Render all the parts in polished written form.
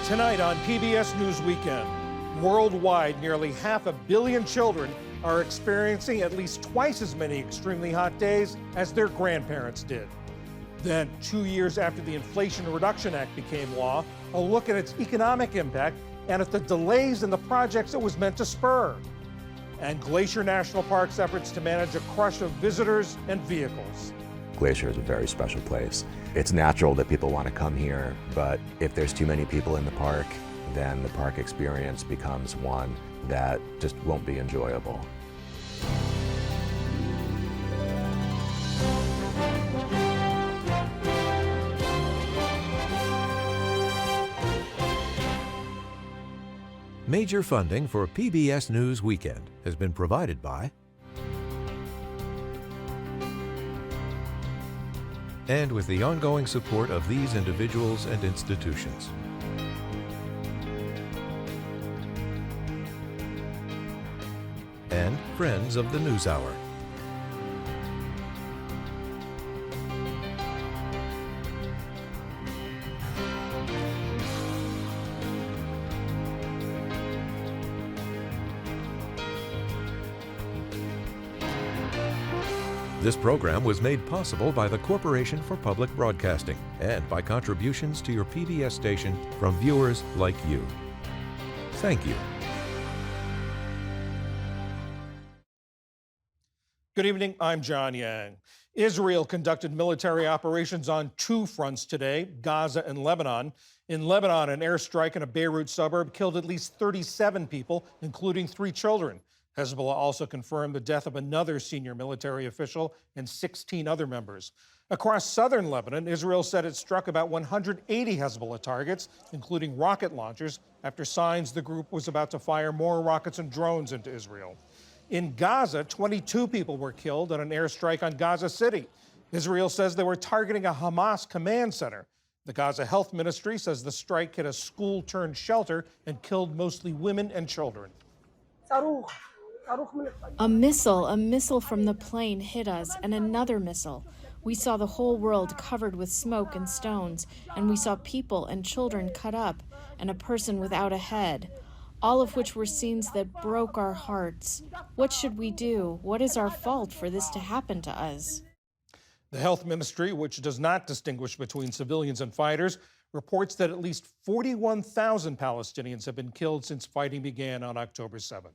Tonight on PBS News Weekend, worldwide, nearly 500 million children are experiencing at least twice as many extremely hot days as their grandparents did. Then, 2 years after the Inflation Reduction Act became law, a look at its economic impact and at the delays in the projects it was meant to spur. And Glacier National Park's efforts to manage a crush of visitors and vehicles. Glacier is a very special place. It's natural that people want to come here, but if there's too many people in the park, then the park experience becomes one that just won't be enjoyable. Major funding for PBS News Weekend has been provided by and with the ongoing support of these individuals and institutions. And friends of the NewsHour. This program was made possible by the Corporation for Public Broadcasting and by contributions to your PBS station from viewers like you. Thank you. Good evening, I'm John Yang. Israel conducted military operations on two fronts today, Gaza and Lebanon. In Lebanon, an airstrike in a Beirut suburb killed at least 37 people, including 3 children. Hezbollah also confirmed the death of another senior military official and 16 other members. Across southern Lebanon, Israel said it struck about 180 Hezbollah targets, including rocket launchers, after signs the group was about to fire more rockets and drones into Israel. In Gaza, 22 people were killed in an airstrike on Gaza City. Israel says they were targeting a Hamas command center. The Gaza Health Ministry says the strike hit a school-turned-shelter and killed mostly women and children. A missile from the plane hit us, and another missile. We saw the whole world covered with smoke and stones, and we saw people and children cut up, and a person without a head, all of which were scenes that broke our hearts. What should we do? What is our fault for this to happen to us? The Health Ministry, which does not distinguish between civilians and fighters, reports that at least 41,000 Palestinians have been killed since fighting began on October 7th.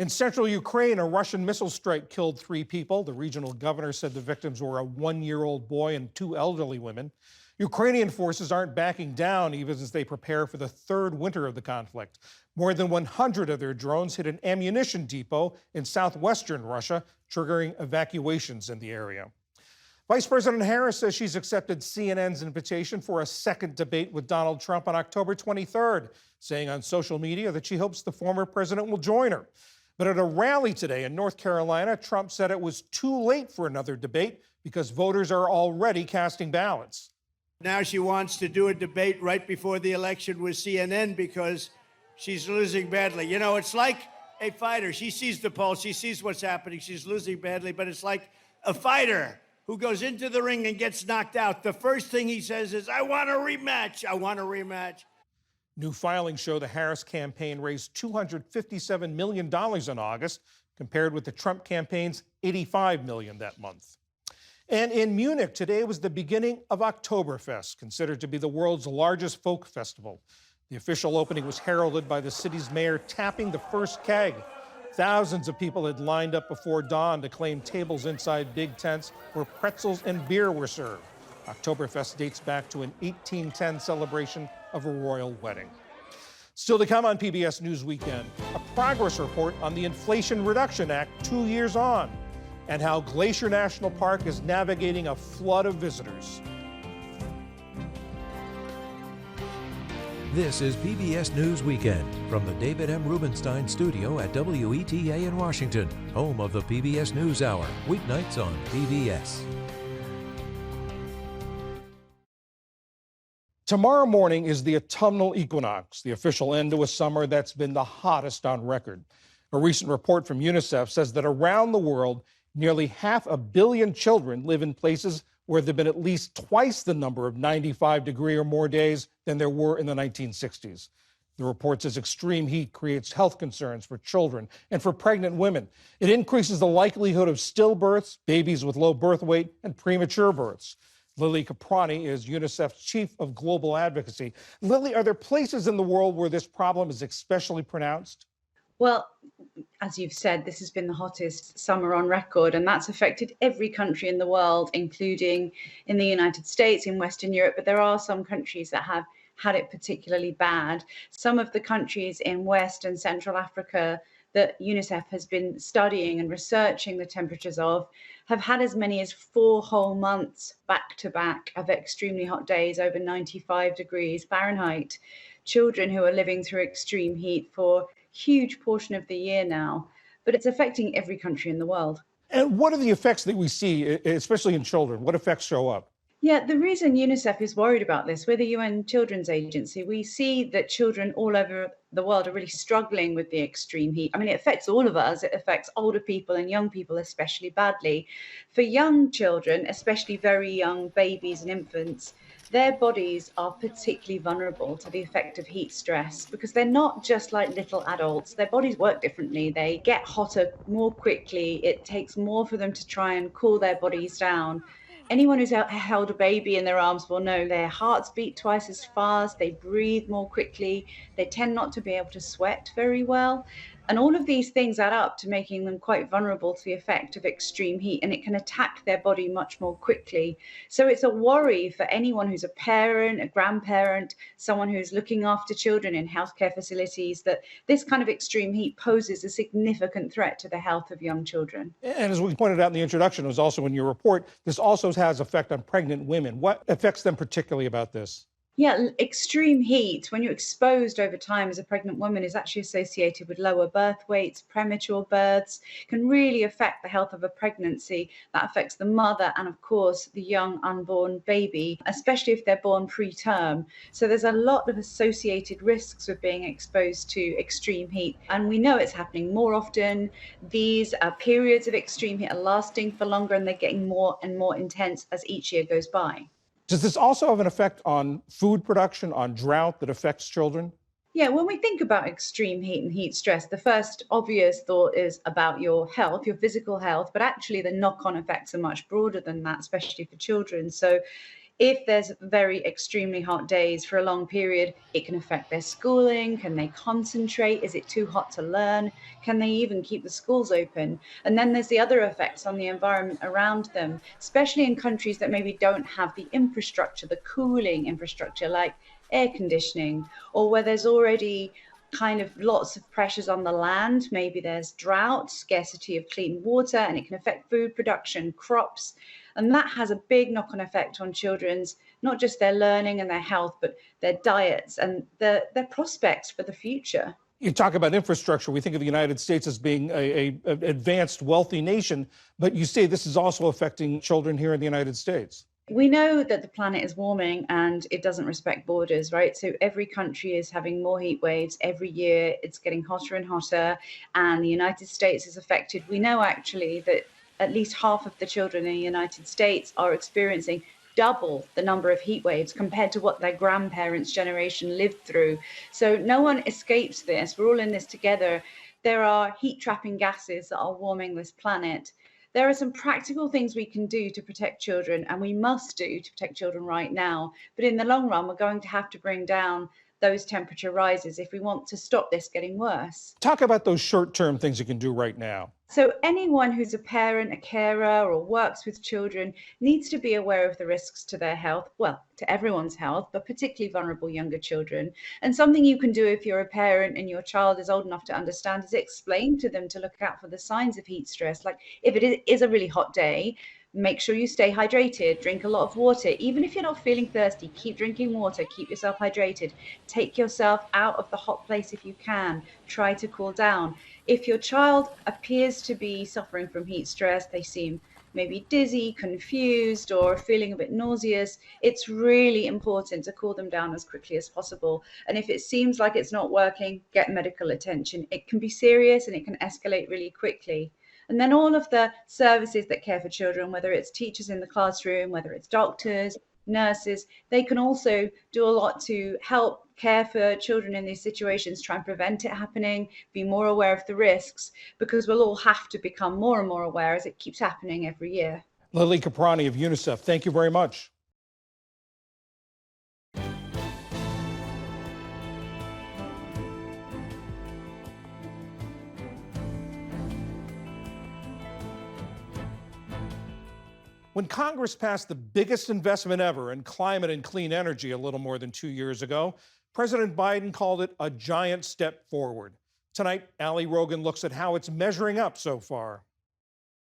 In central Ukraine, a Russian missile strike killed 3 people. The regional governor said the victims were a 1-year-old boy and 2 elderly women. Ukrainian forces aren't backing down even as they prepare for the 3rd winter of the conflict. More than 100 of their drones hit an ammunition depot in southwestern Russia, triggering evacuations in the area. Vice President Harris says she's accepted CNN's invitation for a second debate with Donald Trump on October 23rd, saying on social media that she hopes the former president will join her. But at a rally today in North Carolina, Trump said it was too late for another debate because voters are already casting ballots. Now she wants to do a debate right before the election with CNN because she's losing badly. You know, it's like a fighter. She sees the pulse. She sees what's happening. She's losing badly, but it's like a fighter who goes into the ring and gets knocked out. The first thing he says is, I want a rematch. I want a rematch. New filings show the Harris campaign raised $257 million in August, compared with the Trump campaign's $85 million that month. And in Munich, today was the beginning of Oktoberfest, considered to be the world's largest folk festival. The official opening was heralded by the city's mayor tapping the first keg. Thousands of people had lined up before dawn to claim tables inside big tents where pretzels and beer were served. Oktoberfest dates back to an 1810 celebration of a royal wedding. Still to come on PBS News Weekend, a progress report on the Inflation Reduction Act 2 years on, and how Glacier National Park is navigating a flood of visitors. This is PBS News Weekend from the David M. Rubenstein studio at WETA in Washington, home of the PBS NewsHour, weeknights on PBS. Tomorrow morning is the autumnal equinox, the official end to a summer that's been the hottest on record. A recent report from UNICEF says that around the world, nearly 500 million children live in places where there have been at least twice the number of 95-degree or more days than there were in the 1960s. The report says extreme heat creates health concerns for children and for pregnant women. It increases the likelihood of stillbirths, babies with low birth weight, and premature births. Lily Caprani is UNICEF's chief of global advocacy. Lily, are there places in the world where this problem is especially pronounced? Well, as you've said, this has been the hottest summer on record, and that's affected every country in the world, including in the United States, in Western Europe. But there are some countries that have had it particularly bad. Some of the countries in West and Central Africa that UNICEF has been studying and researching the temperatures of have had as many as 4 whole months back to back of extremely hot days over 95 degrees Fahrenheit. Children who are living through extreme heat for a huge portion of the year now, but it's affecting every country in the world. And what are the effects that we see, especially in children? What effects show up? Yeah, the reason UNICEF is worried about this, we're the UN Children's Agency, we see that children all over the world are really struggling with the extreme heat. I mean, it affects all of us. It affects older people and young people especially badly. For young children, especially very young babies and infants, their bodies are particularly vulnerable to the effect of heat stress because they're not just like little adults. Their bodies work differently. They get hotter more quickly. It takes more for them to try and cool their bodies down. Anyone who's held a baby in their arms will know their hearts beat twice as fast, they breathe more quickly, they tend not to be able to sweat very well. And all of these things add up to making them quite vulnerable to the effect of extreme heat, and it can attack their body much more quickly. So it's a worry for anyone who's a parent, a grandparent, someone who's looking after children in healthcare facilities, that this kind of extreme heat poses a significant threat to the health of young children. And as we pointed out in the introduction, it was also in your report, this also has effect on pregnant women. What affects them particularly about this? Yeah, extreme heat, when you're exposed over time as a pregnant woman, is actually associated with lower birth weights, premature births, can really affect the health of a pregnancy. That affects the mother and, of course, the young unborn baby, especially if they're born preterm. So there's a lot of associated risks with being exposed to extreme heat. And we know it's happening more often. These periods of extreme heat are lasting for longer, and they're getting more and more intense as each year goes by. Does this also have an effect on food production, on drought that affects children? Yeah, when we think about extreme heat and heat stress, the first obvious thought is about your health, your physical health, but actually the knock-on effects are much broader than that, especially for children. So if there's very extremely hot days for a long period, it can affect their schooling. Can they concentrate? Is it too hot to learn? Can they even keep the schools open? And then there's the other effects on the environment around them, especially in countries that maybe don't have the infrastructure, the cooling infrastructure like air conditioning, or where there's already kind of lots of pressures on the land. Maybe there's drought, scarcity of clean water, and it can affect food production, crops. And that has a big knock-on effect on children's, not just their learning and their health, but their diets and their prospects for the future. You talk about infrastructure. We think of the United States as being an advanced, wealthy nation, but you say this is also affecting children here in the United States. We know that the planet is warming and it doesn't respect borders, right? So every country is having more heat waves every year. It's getting hotter and hotter, and the United States is affected. We know actually that at least half of the children in the United States are experiencing double the number of heat waves compared to what their grandparents' generation lived through. So no one escapes this. We're all in this together. There are heat trapping gases that are warming this planet. There are some practical things we can do to protect children, and we must do to protect children right now. But in the long run, we're going to have to bring down those temperature rises if we want to stop this getting worse. Talk about those short-term things you can do right now. So anyone who's a parent, a carer, or works with children needs to be aware of the risks to their health, well, to everyone's health, but particularly vulnerable younger children. And something you can do if you're a parent and your child is old enough to understand is explain to them to look out for the signs of heat stress. Like if it is a really hot day, make sure you stay hydrated, drink a lot of water. Even if you're not feeling thirsty, keep drinking water, keep yourself hydrated. Take yourself out of the hot place if you can. Try to cool down. If your child appears to be suffering from heat stress, they seem maybe dizzy, confused, or feeling a bit nauseous, it's really important to cool them down as quickly as possible. And if it seems like it's not working, get medical attention. It can be serious and it can escalate really quickly. And then all of the services that care for children, whether it's teachers in the classroom, whether it's doctors, nurses, they can also do a lot to help care for children in these situations, try and prevent it happening, be more aware of the risks, because we'll all have to become more and more aware as it keeps happening every year. Lily Caprani of UNICEF, thank you very much. When Congress passed the biggest investment ever in climate and clean energy a little more than 2 years ago, President Biden called it a giant step forward. Tonight, Ali Rogan looks at how it's measuring up so far.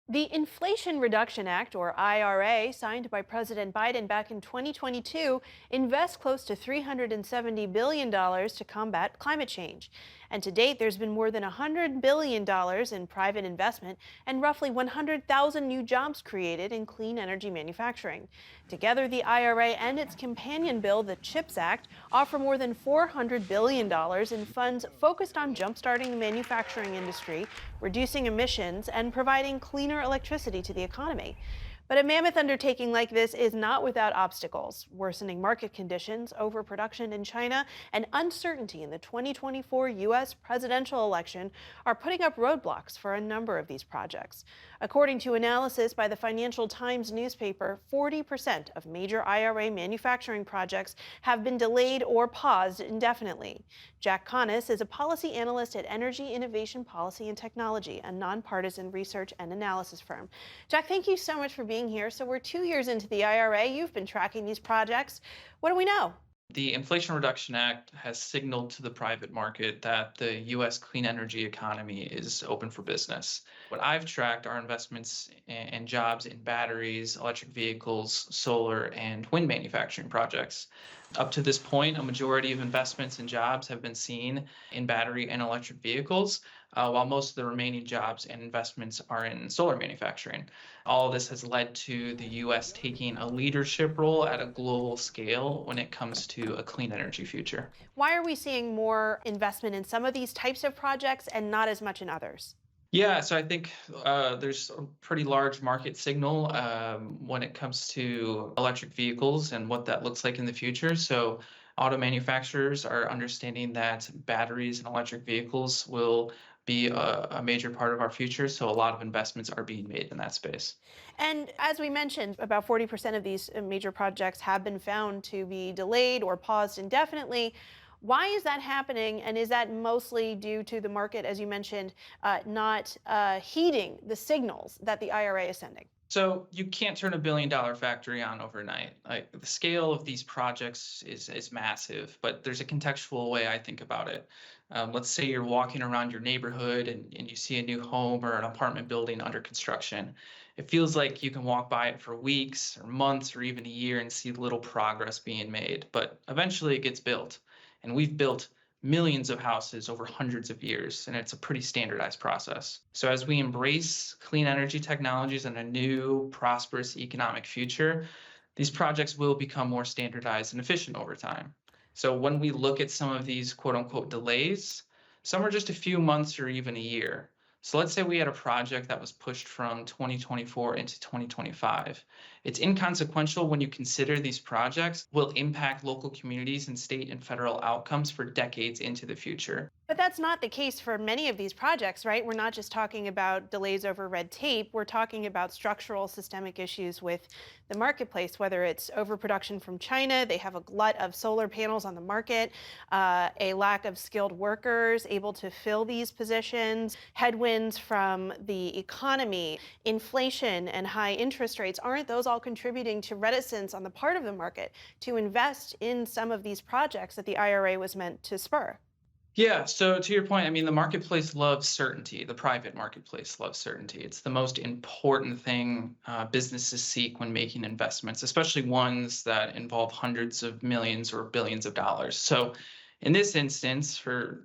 The Inflation Reduction Act, or IRA, signed by President Biden back in 2022, invests close to $370 billion to combat climate change. And to date, there's been more than $100 billion in private investment and roughly 100,000 new jobs created in clean energy manufacturing. Together, the IRA and its companion bill, the CHIPS Act, offer more than $400 billion in funds focused on jumpstarting the manufacturing industry, reducing emissions, and providing cleaner electricity to the economy. But a mammoth undertaking like this is not without obstacles. Worsening market conditions, overproduction in China, and uncertainty in the 2024 U.S. presidential election are putting up roadblocks for a number of these projects. According to analysis by the Financial Times newspaper, 40% of major IRA manufacturing projects have been delayed or paused indefinitely. Jack Connis is a policy analyst at Energy Innovation Policy and Technology, a nonpartisan research and analysis firm. Jack, thank you so much for being here. So we're 2 years into the IRA. You've been tracking these projects. What do we know? The Inflation Reduction Act has signaled to the private market that the U.S. clean energy economy is open for business. What I've tracked are investments and jobs in batteries, electric vehicles, solar, and wind manufacturing projects. Up to this point, a majority of investments and jobs have been seen in battery and electric vehicles, while most of the remaining jobs and investments are in solar manufacturing. All of this has led to the U.S. taking a leadership role at a global scale when it comes to a clean energy future. Why are we seeing more investment in some of these types of projects and not as much in others? Yeah, so I think there's a pretty large market signal when it comes to electric vehicles and what that looks like in the future. So auto manufacturers are understanding that batteries and electric vehicles will be a major part of our future. So a lot of investments are being made in that space. And as we mentioned, about 40% of these major projects have been found to be delayed or paused indefinitely. Why is that happening? And is that mostly due to the market, as you mentioned, not heeding the signals that the IRA is sending? So you can't turn $1 billion factory on overnight. Like, the scale of these projects is massive, but there's a contextual way I think about it. Let's say you're walking around your neighborhood and you see a new home or an apartment building under construction. It feels like you can walk by it for weeks or months or even a year and see little progress being made, but eventually it gets built. And we've built millions of houses over hundreds of years, and it's a pretty standardized process. So as we embrace clean energy technologies and a new, prosperous economic future, these projects will become more standardized and efficient over time. So when we look at some of these quote-unquote delays, some are just a few months or even a year. So let's say we had a project that was pushed from 2024 into 2025. It's inconsequential when you consider these projects will impact local communities and state and federal outcomes for decades into the future. But that's not the case for many of these projects, right? We're not just talking about delays over red tape. We're talking about structural systemic issues with the marketplace, whether it's overproduction from China, they have a glut of solar panels on the market, a lack of skilled workers able to fill these positions, headwinds from the economy, inflation and high interest rates. Aren't those all contributing to reticence on the part of the market to invest in some of these projects that the IRA was meant to spur? Yeah, so to your point, I mean, the marketplace loves certainty. The private marketplace loves certainty. It's the most important thing businesses seek when making investments, especially ones that involve hundreds of millions or billions of dollars. So in this instance, we're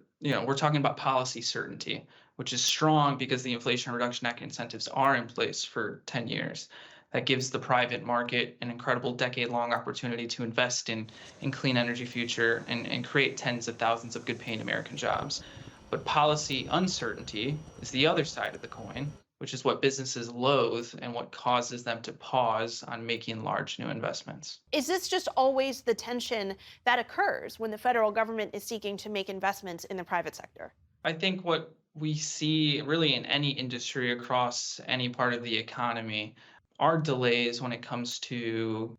talking about policy certainty, which is strong because the Inflation Reduction Act incentives are in place for 10 years. That gives the private market an incredible decade-long opportunity to invest in clean energy future and create tens of thousands of good-paying American jobs. But policy uncertainty is the other side of the coin. which is what businesses loathe and what causes them to pause on making large new investments. Is this just always the tension that occurs when the federal government is seeking to make investments in the private sector? I think what we see really in any industry across any part of the economy are delays when it comes to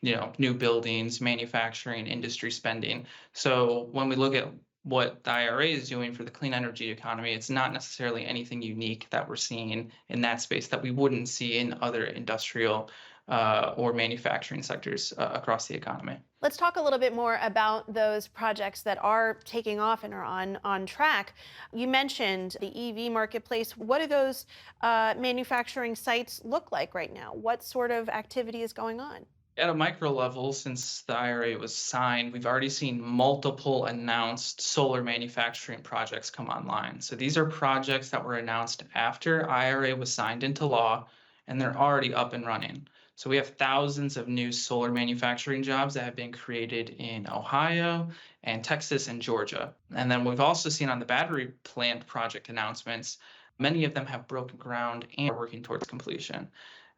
new buildings, manufacturing, industry spending. So when we look at what the IRA is doing for the clean energy economy, it's not necessarily anything unique that we're seeing in that space that we wouldn't see in other industrial or manufacturing sectors across the economy. Let's talk a little bit more about those projects that are taking off and are on track. You mentioned the EV marketplace. What do those manufacturing sites look like right now? What sort of activity is going on? At a micro level, since the IRA was signed, we've already seen multiple announced solar manufacturing projects come online. So these are projects that were announced after IRA was signed into law, and they're already up and running. So we have thousands of new solar manufacturing jobs that have been created in Ohio and Texas and Georgia. And then we've also seen on the battery plant project announcements, many of them have broken ground and are working towards completion.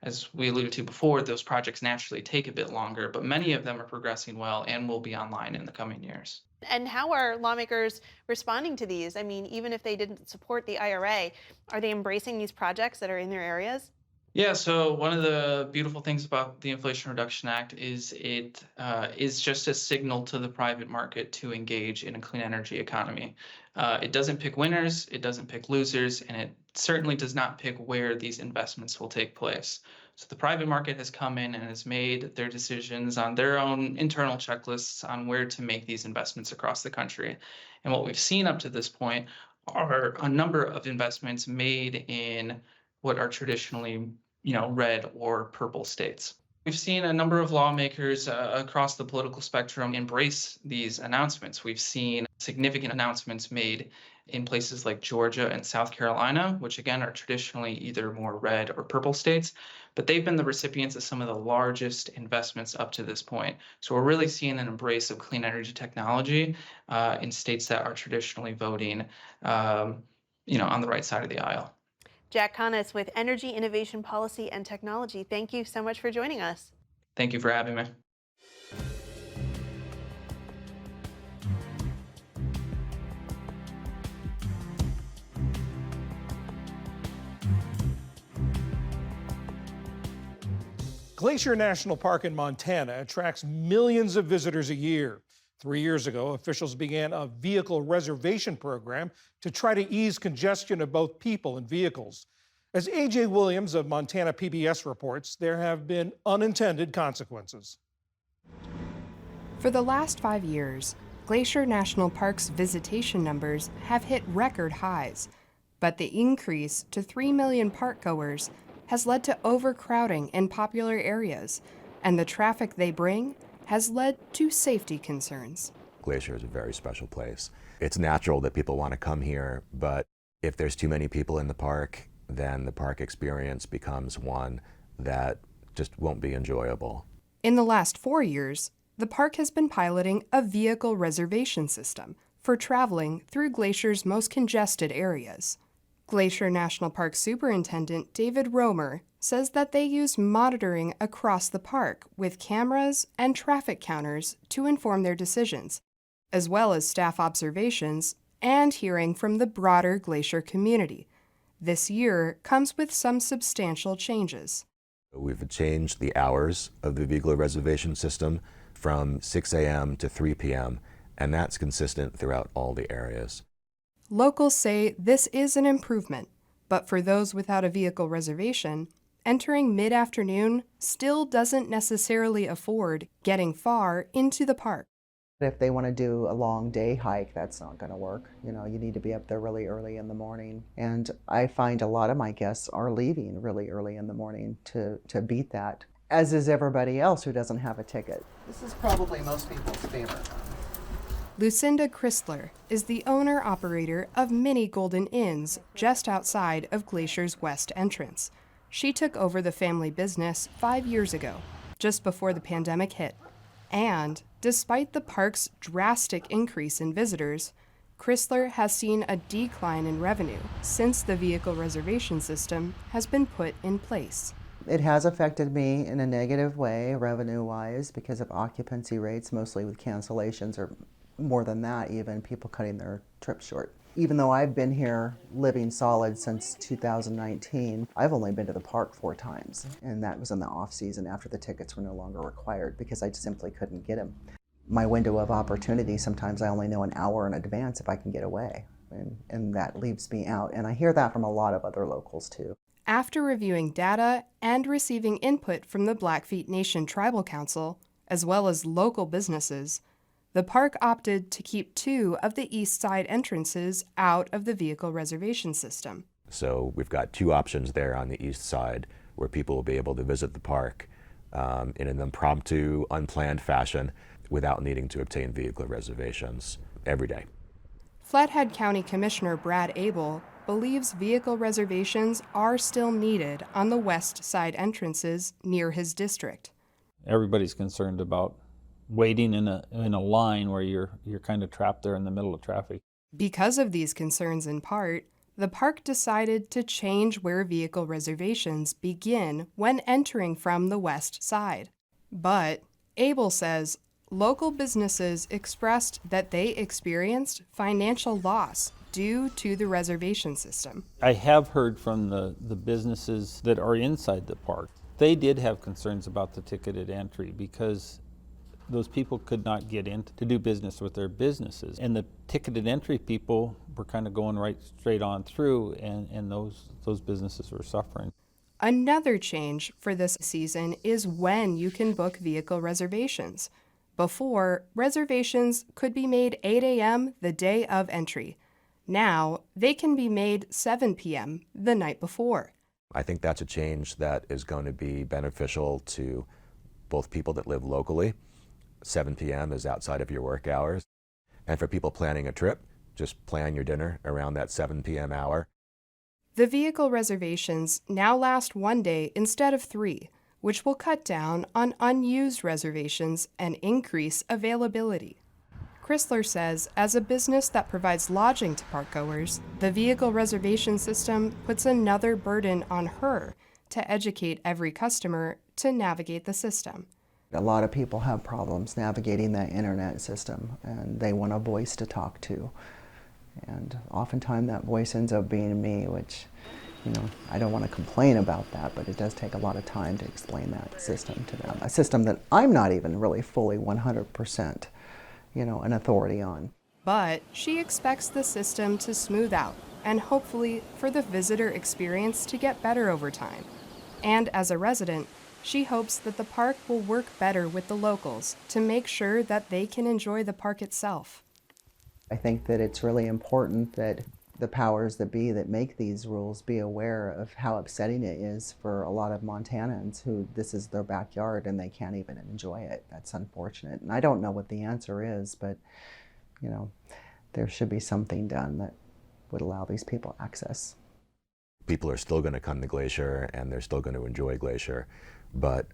As we alluded to before, those projects naturally take a bit longer, but many of them are progressing well and will be online in the coming years. And how are lawmakers responding to these? I mean, even if they didn't support the IRA, are they embracing these projects that are in their areas? Yeah, so one of the beautiful things about the Inflation Reduction Act is it is just a signal to the private market to engage in a clean energy economy. It doesn't pick winners, it doesn't pick losers, and it certainly does not pick where these investments will take place. So the private market has come in and has made their decisions on their own internal checklists on where to make these investments across the country. And what we've seen up to this point are a number of investments made in what are traditionally, red or purple states. We've seen a number of lawmakers across the political spectrum embrace these announcements. We've seen significant announcements made in places like Georgia and South Carolina, which again are traditionally either more red or purple states, but they've been the recipients of some of the largest investments up to this point. So we're really seeing an embrace of clean energy technology in states that are traditionally voting, on the right side of the aisle. Jack Conness with Energy Innovation Policy and Technology. Thank you so much for joining us. Thank you for having me. Glacier National Park in Montana attracts millions of visitors a year. 3 years ago, officials began a vehicle reservation program to try to ease congestion of both people and vehicles. As A.J. Williams of Montana PBS reports, there have been unintended consequences. For the last 5 years, Glacier National Park's visitation numbers have hit record highs, but the increase to 3 million parkgoers has led to overcrowding in popular areas, and the traffic they bring has led to safety concerns. Glacier is a very special place. It's natural that people want to come here, but if there's too many people in the park, then the park experience becomes one that just won't be enjoyable. In the last 4 years, the park has been piloting a vehicle reservation system for traveling through Glacier's most congested areas. Glacier National Park Superintendent David Romer says that they use monitoring across the park with cameras and traffic counters to inform their decisions, as well as staff observations and hearing from the broader Glacier community. This year comes with some substantial changes. We've changed the hours of the vehicle reservation system from 6 a.m. to 3 p.m., and that's consistent throughout all the areas. Locals say this is an improvement, but for those without a vehicle reservation, entering mid-afternoon still doesn't necessarily afford getting far into the park. If they want to do a long day hike, that's not going to work. You need to be up there really early in the morning. And I find a lot of my guests are leaving really early in the morning to beat that, as is everybody else who doesn't have a ticket. This is probably most people's favorite. Lucinda Chrysler is the owner-operator of many Golden Inns just outside of Glacier's west entrance. She took over the family business 5 years ago, just before the pandemic hit. And despite the park's drastic increase in visitors, Chrysler has seen a decline in revenue since the vehicle reservation system has been put in place. It has affected me in a negative way, revenue-wise, because of occupancy rates, mostly with cancellations, or more than that even, people cutting their trips short. Even though I've been here living solid since 2019, I've only been to the park 4 times, and that was in the off-season after the tickets were no longer required because I simply couldn't get them. My window of opportunity, sometimes I only know an hour in advance if I can get away, and that leaves me out. And I hear that from a lot of other locals too. After reviewing data and receiving input from the Blackfeet Nation Tribal Council, as well as local businesses, the park opted to keep 2 of the east side entrances out of the vehicle reservation system. So we've got 2 options there on the east side where people will be able to visit the park in an impromptu, unplanned fashion without needing to obtain vehicle reservations every day. Flathead County Commissioner Brad Abel believes vehicle reservations are still needed on the west side entrances near his district. Everybody's concerned about waiting in a line where you're kind of trapped there in the middle of traffic. Because of these concerns in part, the park decided to change where vehicle reservations begin when entering from the west side. But Abel says local businesses expressed that they experienced financial loss due to the reservation system. I have heard from the businesses that are inside the park. They did have concerns about the ticketed entry because those people could not get in to do business with their businesses. And the ticketed entry people were kind of going right straight on through, and those businesses were suffering. Another change for this season is when you can book vehicle reservations. Before, reservations could be made 8 a.m. the day of entry. Now, they can be made 7 p.m. the night before. I think that's a change that is going to be beneficial to both people that live locally. 7 p.m. is outside of your work hours. And for people planning a trip, just plan your dinner around that 7 p.m. hour. The vehicle reservations now last 1 day instead of 3, which will cut down on unused reservations and increase availability. Chrysler says, as a business that provides lodging to parkgoers, the vehicle reservation system puts another burden on her to educate every customer to navigate the system. A lot of people have problems navigating that internet system, and they want a voice to talk to. And oftentimes that voice ends up being me, which, I don't want to complain about that, but it does take a lot of time to explain that system to them. A system that I'm not even really fully 100%, an authority on. But she expects the system to smooth out and hopefully for the visitor experience to get better over time. And as a resident, she hopes that the park will work better with the locals to make sure that they can enjoy the park itself. I think that it's really important that the powers that be that make these rules be aware of how upsetting it is for a lot of Montanans who this is their backyard and they can't even enjoy it. That's unfortunate. And I don't know what the answer is, but there should be something done that would allow these people access. People are still going to come to Glacier and they're still going to enjoy Glacier, but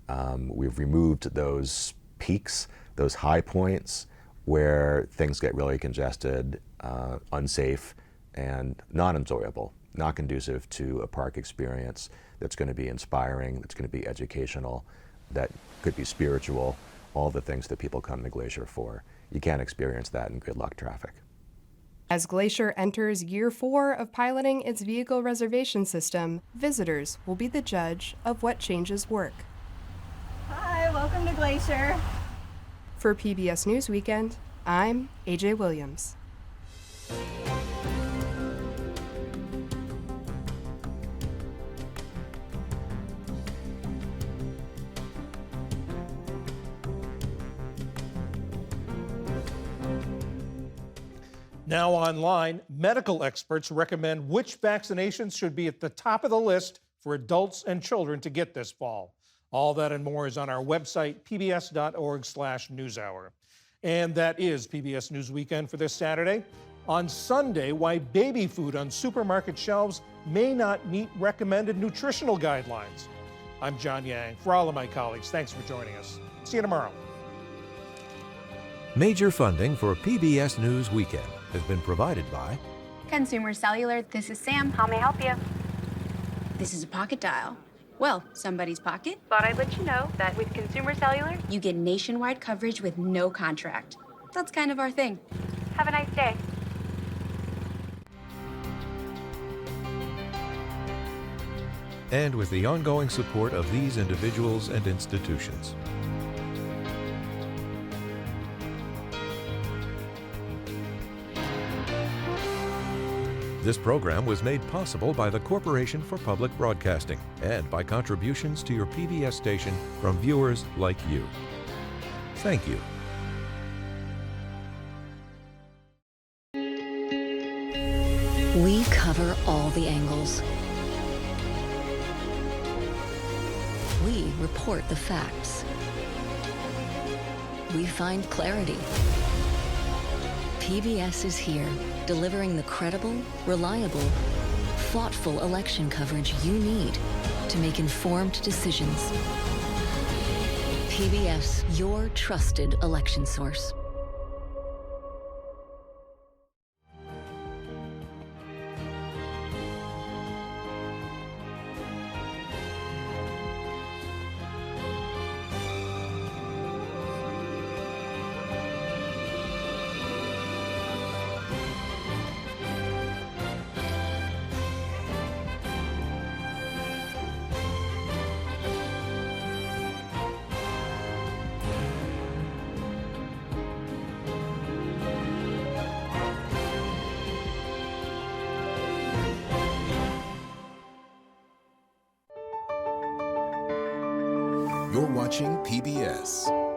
we've removed those peaks, those high points where things get really congested, unsafe, and not enjoyable, not conducive to a park experience that's going to be inspiring, that's going to be educational, that could be spiritual, all the things that people come to Glacier for. You can't experience that in good luck traffic. As Glacier enters year 4 of piloting its vehicle reservation system, visitors will be the judge of what changes work. Hi, welcome to Glacier. For PBS News Weekend, I'm AJ Williams. Now online, medical experts recommend which vaccinations should be at the top of the list for adults and children to get this fall. All that and more is on our website, pbs.org/newshour. And that is PBS News Weekend for this Saturday. On Sunday, why baby food on supermarket shelves may not meet recommended nutritional guidelines. I'm John Yang. For all of my colleagues, thanks for joining us. See you tomorrow. Major funding for PBS News Weekend has been provided by Consumer Cellular, this is Sam. How may I help you? This is a pocket dial. Well, somebody's pocket. Thought I'd let you know that with Consumer Cellular, you get nationwide coverage with no contract. That's kind of our thing. Have a nice day. and with the ongoing support of these individuals and institutions. This program was made possible by the Corporation for Public Broadcasting and by contributions to your PBS station from viewers like you. Thank you. We cover all the angles. We report the facts. We find clarity. PBS is here, delivering the credible, reliable, thoughtful election coverage you need to make informed decisions. PBS, your trusted election source. You're watching PBS.